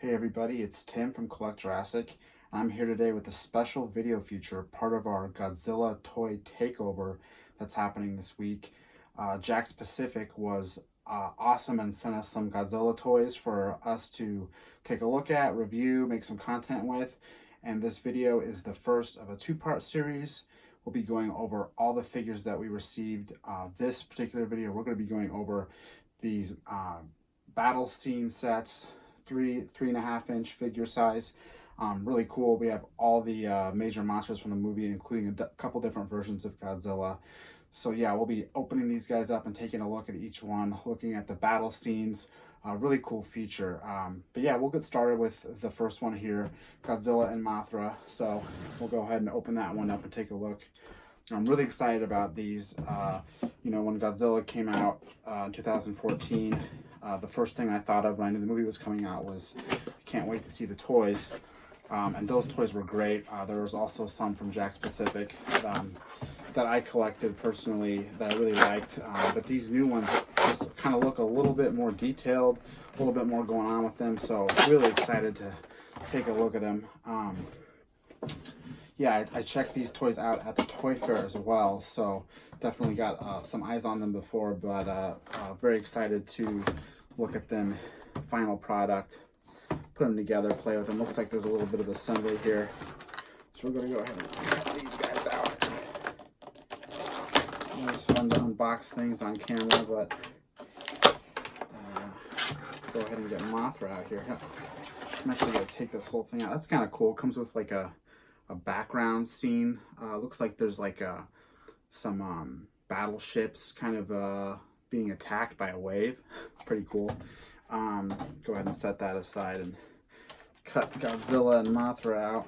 Hey everybody, it's Tim from Jurassic. I'm here today with a special video feature, part of our Godzilla toy takeover that's happening this week. JAKKS Pacific was awesome and sent us some Godzilla toys for us to take a look at, review, make some content with. And this video is the first of a two-part series. We'll be going over all the figures that we received. This particular video, we're going to be going over these battle scene sets, 3.5 inch figure size. Really cool. We have all the major monsters from the movie, including a couple different versions of Godzilla. So yeah, we'll be opening these guys up and taking a look at each one, looking at the battle scenes. Really cool feature. But yeah, we'll get started with the first one here, Godzilla and Mothra. So we'll go ahead and open that one up and take a look. I'm really excited about these. You know, when Godzilla came out in 2014, the first thing I thought of when I knew the movie was coming out was, I can't wait to see the toys. And those toys were great. There was also some from JAKKS Pacific that I collected personally that I really liked. But these new ones just kind of look a little bit more detailed, a little bit more going on with them. So really excited to take a look at them. Yeah, I checked these toys out at the toy fair as well, so definitely got some eyes on them before, but very excited to look at them, final product, put them together, play with them. Looks like there's a little bit of assembly here, so we're going to go ahead and get these guys out. It's fun to unbox things on camera, but go ahead and get Mothra out here. I'm actually going to take this whole thing out. That's kind of cool. It comes with like a background scene. Looks like there's like some battleships kind of being attacked by a wave. Pretty cool. Go ahead and set that aside and cut Godzilla and Mothra out.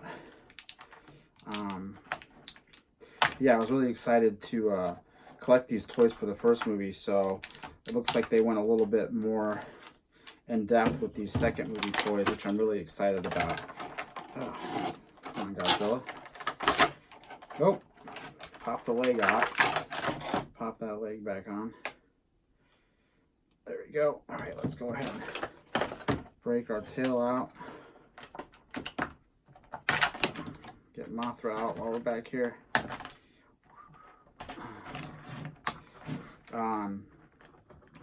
Yeah, I was really excited to collect these toys for the first movie, so it looks like they went a little bit more in depth with these second movie toys, which I'm really excited about. Come on, Godzilla. Oh, pop the leg off. Pop that leg back on. There we go. All right, let's go ahead and break our tail out. Get Mothra out while we're back here.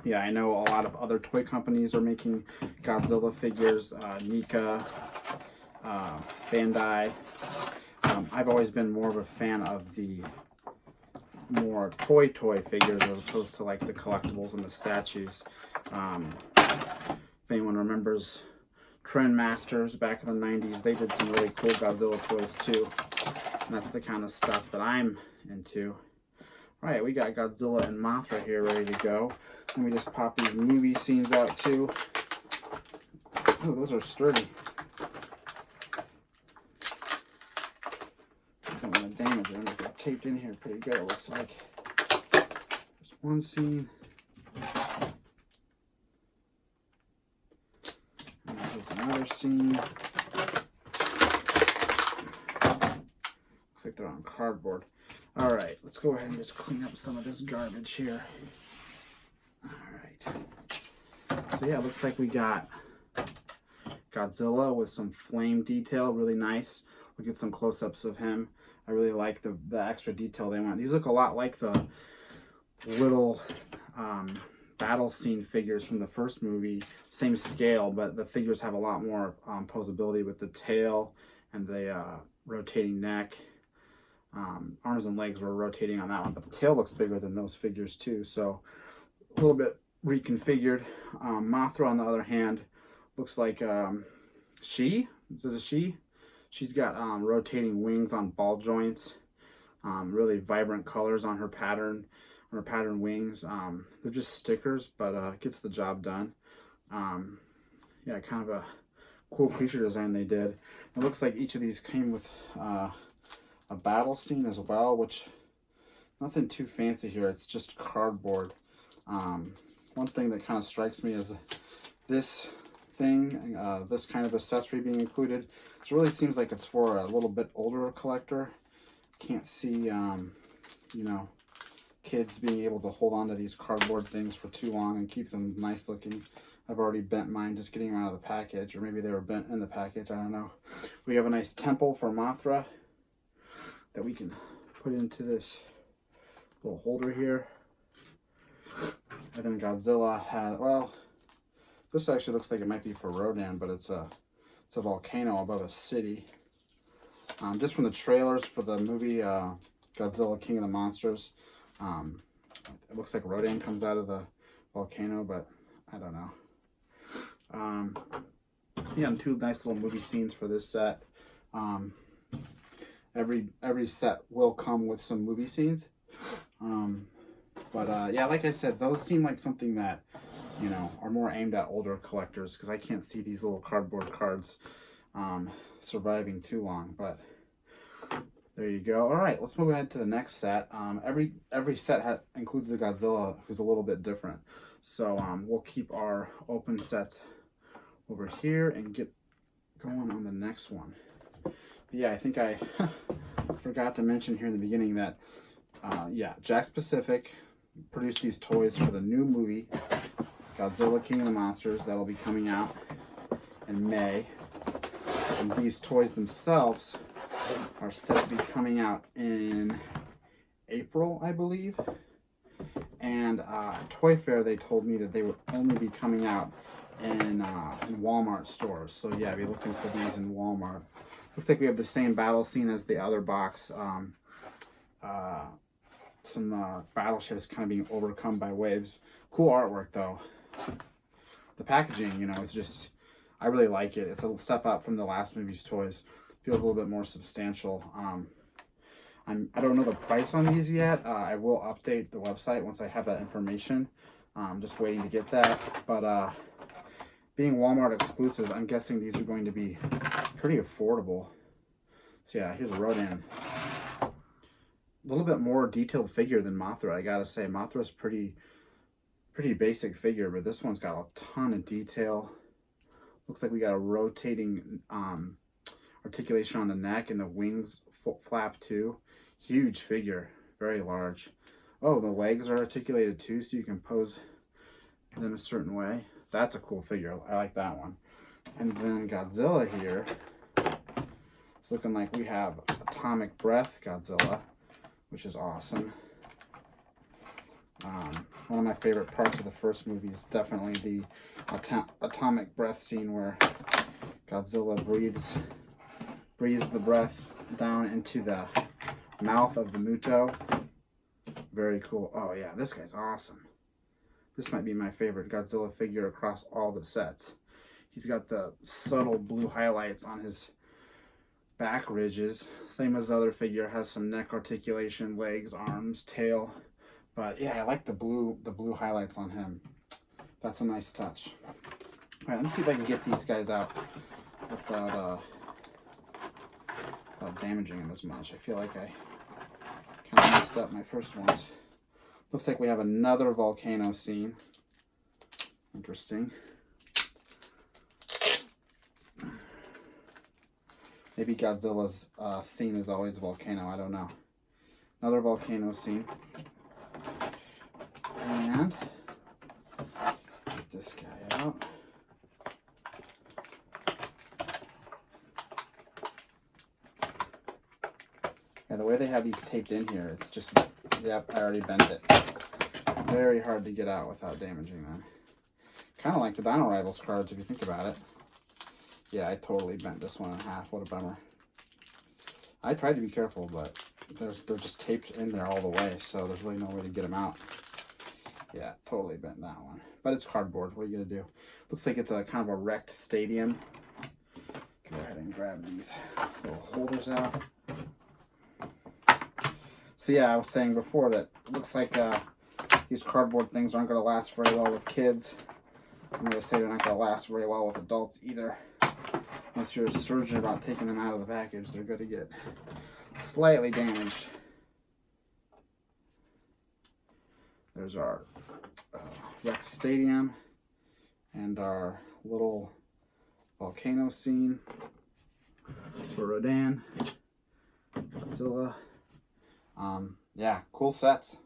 Yeah, I know a lot of other toy companies are making Godzilla figures. Nika, Bandai. I've always been more of a fan of the more toy figures as opposed to like the collectibles and the statues. If anyone remembers Trendmasters back in the 90s, they did some really cool Godzilla toys too. And that's the kind of stuff that I'm into. All right, we got Godzilla and Mothra here ready to go. Let me just pop these movie scenes out too. Oh, those are sturdy. Don't want to damage them. They're taped in here pretty good, it looks like. There's one scene. And there's another scene. Looks like they're on cardboard. All right, let's go ahead and just clean up some of this garbage here. All right. So yeah, it looks like we got Godzilla with some flame detail, really nice. We'll get some close-ups of him. I really like the extra detail they went. These look a lot like the little battle scene figures from the first movie. Same scale, but the figures have a lot more posability with the tail and the rotating neck. Arms and legs were rotating on that one, but the tail looks bigger than those figures too, so a little bit reconfigured. Mothra, on the other hand, looks like is it a she? She's got rotating wings on ball joints, really vibrant colors on her pattern wings. They're just stickers, but gets the job done. Yeah, kind of a cool creature design they did. It looks like each of these came with a battle scene as well, which nothing too fancy here. It's just cardboard. One thing that kind of strikes me is this thing, this kind of accessory being included. It really seems like it's for a little bit older collector. Can't see, you know, kids being able to hold on to these cardboard things for too long and keep them nice looking. I've already bent mine just getting them out of the package, or maybe they were bent in the package, I don't know. We have a nice temple for Mothra that we can put into this little holder here. And then Godzilla has, well, this actually looks like it might be for Rodan, but it's a volcano above a city. Just from the trailers for the movie Godzilla King of the Monsters, it looks like Rodan comes out of the volcano, but I don't know. Yeah, two nice little movie scenes for this set. Every set will come with some movie scenes. Yeah, like I said, those seem like something that, you know, are more aimed at older collectors, because I can't see these little cardboard cards surviving too long. But there you go. All right, let's move ahead to the next set. Every set includes a Godzilla who's a little bit different. So we'll keep our open sets over here and get going on the next one. But yeah, I think I forgot to mention here in the beginning that yeah, JAKKS Pacific produced these toys for the new movie Godzilla King of the Monsters that'll be coming out in May. And these toys themselves are set to be coming out in April, I believe. And at Toy Fair, they told me that they would only be coming out in Walmart stores. So yeah, be looking for these in Walmart. Looks like we have the same battle scene as the other box. Some battleships kind of being overcome by waves. Cool artwork though. The packaging, you know, is just, I really like it. It's a little step up from the last movie's toys. Feels a little bit more substantial. I don't know the price on these yet. I will update the website once I have that information. Just waiting to get that. But being Wal-Mart exclusives, I'm guessing these are going to be pretty affordable. So yeah, here's a Rodan. A little bit more detailed figure than Mothra, I gotta say. Mothra's pretty basic figure, but this one's got a ton of detail. Looks like we got a rotating articulation on the neck, and the wings flap too. Huge figure, very large. Oh, the legs are articulated too, so you can pose them a certain way. That's a cool figure. I like that one. And then Godzilla here. It's looking like we have Atomic Breath Godzilla, which is awesome. One of my favorite parts of the first movie is definitely the atomic breath scene where Godzilla breathes the breath down into the mouth of the Muto. Very cool. Oh yeah, this guy's awesome. This might be my favorite Godzilla figure across all the sets. He's got the subtle blue highlights on his back ridges. Same as the other figure, has some neck articulation, legs, arms, tail. But yeah, I like the blue highlights on him. That's a nice touch. All right, let me see if I can get these guys out without damaging them as much. I feel like I kind of messed up my first ones. Looks like we have another volcano scene. Interesting. Maybe Godzilla's scene is always a volcano. I don't know. Another volcano scene. And get this guy out. And the way they have these taped in here, it's just, yep, I already bent it. Very hard to get out without damaging them. Kind of like the Dino Rivals cards, if you think about it. Yeah, I totally bent this one in half. What a bummer. I tried to be careful, but they're just taped in there all the way, so there's really no way to get them out. Yeah, totally bent that one. But it's cardboard. What are you going to do? Looks like it's a kind of a wrecked stadium. Go ahead and grab these little holders out. So yeah, I was saying before that it looks like these cardboard things aren't going to last very well with kids. I'm going to say they're not going to last very well with adults either. Unless you're a surgeon about taking them out of the package, they're going to get slightly damaged. There's our wrecked stadium and our little volcano scene for Rodan, Godzilla. Yeah, cool sets.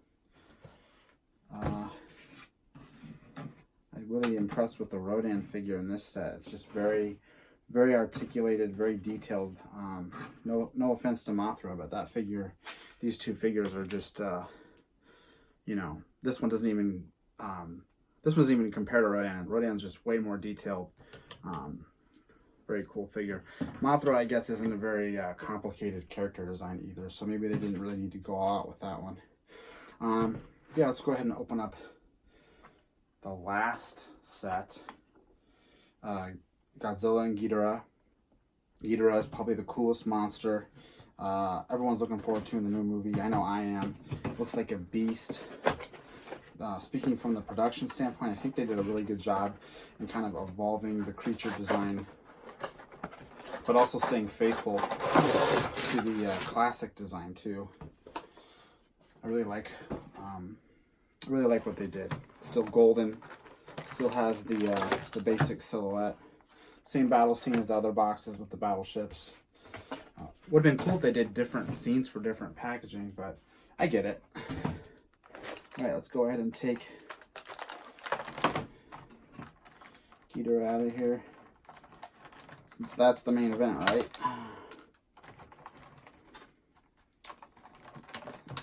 I really impressed with the Rodan figure in this set. It's just very, very articulated, very detailed. No offense to Mothra, but that figure, these two figures are just, you know, this one doesn't even compare to Rodan. Rodan's just way more detailed. Very cool figure. Mothra, I guess, isn't a very complicated character design either, so maybe they didn't really need to go all out with that one. Yeah, let's go ahead and open up the last set. Godzilla and Ghidorah. Ghidorah is probably the coolest monster everyone's looking forward to in the new movie. I know I am. Looks like a beast. Speaking from the production standpoint, I think they did a really good job in kind of evolving the creature design, but also staying faithful to the classic design too. I really like what they did. Still golden, still has the basic silhouette. Same battle scene as the other boxes with the battleships. Would have been cool if they did different scenes for different packaging, but I get it. All right, let's go ahead and take Ghidorah out of here, since that's the main event, right? Oh,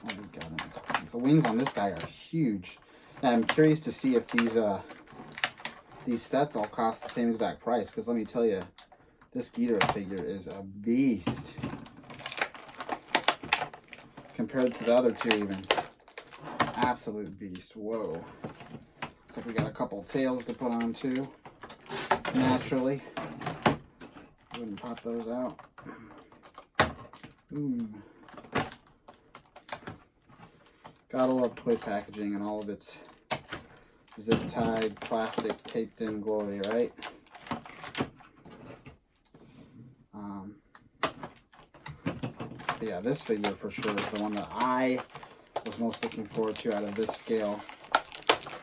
we got it. The wings on this guy are huge. I'm curious to see if these sets all cost the same exact price, because let me tell you, this Ghidorah figure is a beast compared to the other two even. Absolute beast. Whoa. Looks like we got a couple tails to put on too. Naturally. Wouldn't pop those out. Gotta love toy packaging and all of its zip-tied, plastic, taped-in glory, right? Yeah, this figure for sure is the one that I was most looking forward to out of this scale.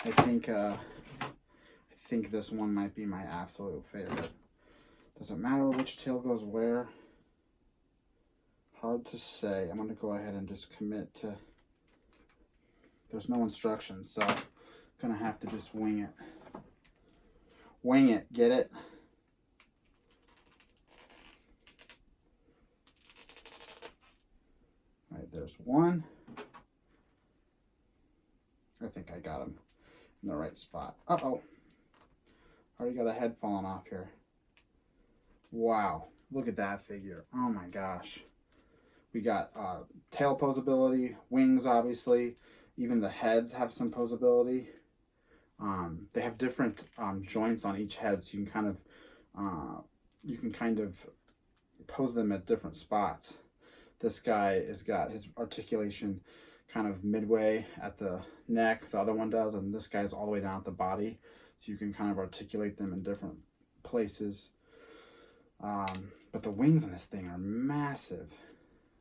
I think this one might be my absolute favorite. Does it matter which tail goes where? Hard to say. I'm going to go ahead and just commit to... There's no instructions, so I'm going to have to just wing it. Wing it, get it? All right, there's one. I think I got him in the right spot. Uh-oh. Already got a head falling off here. Wow. Look at that figure. Oh my gosh. We got tail posability, wings obviously. Even the heads have some posability. They have different joints on each head, so you can kind of pose them at different spots. This guy has got his articulation kind of midway at the neck, the other one does, and this guy's all the way down at the body, so you can kind of articulate them in different places. But the wings on this thing are massive.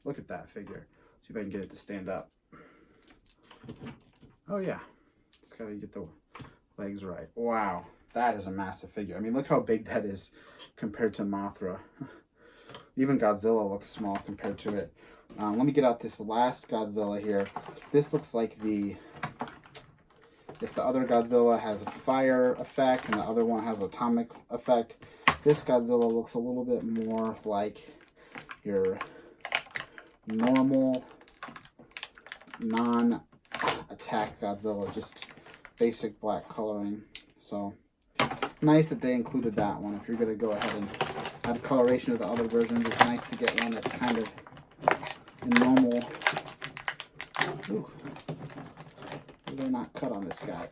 Look at that figure. See if I can get it to stand up. Oh yeah, just gotta get the legs right. Wow, that is a massive figure. I mean, look how big that is compared to Mothra. Even Godzilla looks small compared to it. Let me get out this last Godzilla here. This looks like if the other Godzilla has a fire effect and the other one has atomic effect, this Godzilla looks a little bit more like your normal, non-attack Godzilla, just basic black coloring. So nice that they included that one. If you're going to go ahead and add coloration to the other versions, it's nice to get one that's kind of in normal. Ooh, they're not cut on this guy.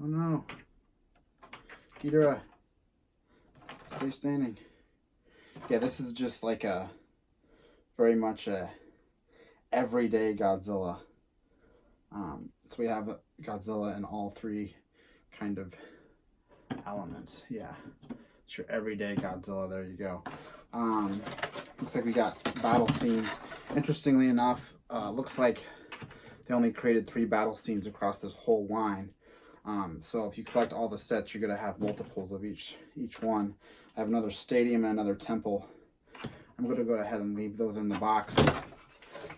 Oh no. Ghidorah, stay standing. Yeah, this is just like a very much a everyday Godzilla. So we have Godzilla in all three kind of elements. Yeah, it's your everyday Godzilla. There you go. Looks like we got battle scenes. Interestingly enough, looks like they only created 3 battle scenes across this whole line. So if you collect all the sets, you're going to have multiples of each one. I have another stadium and another temple. I'm going to go ahead and leave those in the box.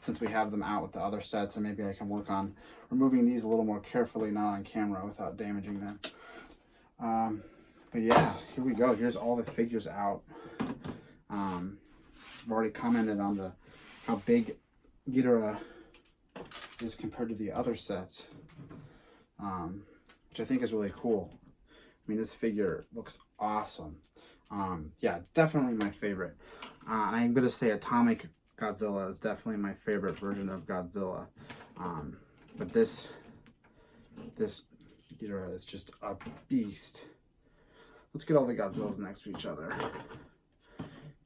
since we have them out with the other sets, and maybe I can work on removing these a little more carefully, not on camera, without damaging them. But yeah, here we go. Here's all the figures out. I've already commented on how big Ghidorah is compared to the other sets, which I think is really cool. I mean, this figure looks awesome. Yeah, definitely my favorite. And I'm going to say Atomic Godzilla is definitely my favorite version of Godzilla. But this Ghidorah is just a beast. Let's get all the Godzillas next to each other.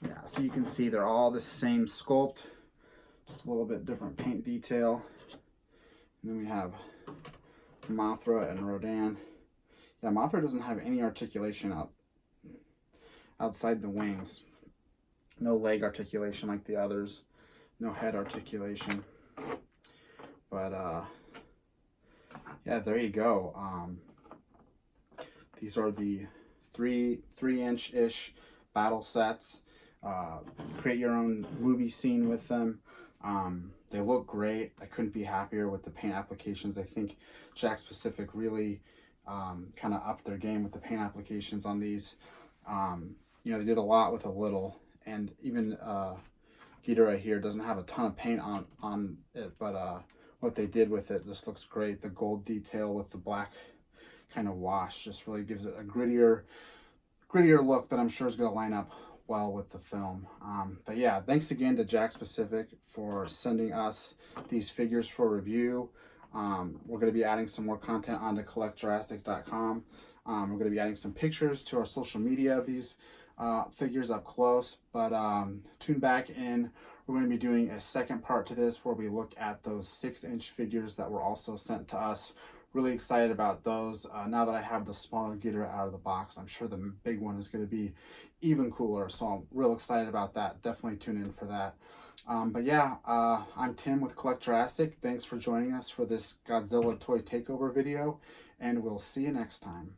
Yeah, so you can see they're all the same sculpt, just a little bit different paint detail. And then we have Mothra and Rodan. Yeah, Mothra doesn't have any articulation outside the wings. No leg articulation like the others. No head articulation. But yeah, there you go. These are the 3-inch-ish battle sets. Create your own movie scene with them. They look great. I couldn't be happier with the paint applications. I think JAKKS Pacific really kind of upped their game with the paint applications on these. You know, they did a lot with a little, and even Ghidorah here doesn't have a ton of paint on it, but what they did with it just looks great. The gold detail with the black kind of wash just really gives it a grittier look that I'm sure is going to line up well with the film. But yeah, thanks again to JAKKS Pacific for sending us these figures for review. We're going to be adding some more content onto collectjurassic.com. We're going to be adding some pictures to our social media of these figures up close, but tune back in. We're going to be doing a second part to this where we look at those 6-inch figures that were also sent to us. Really excited about those. Now that I have the smaller Ghidorah out of the box, I'm sure the big one is going to be even cooler, so I'm real excited about that. Definitely tune in for that. But yeah, I'm Tim with Collect Jurassic. Thanks for joining us for this Godzilla toy takeover video, and we'll see you next time.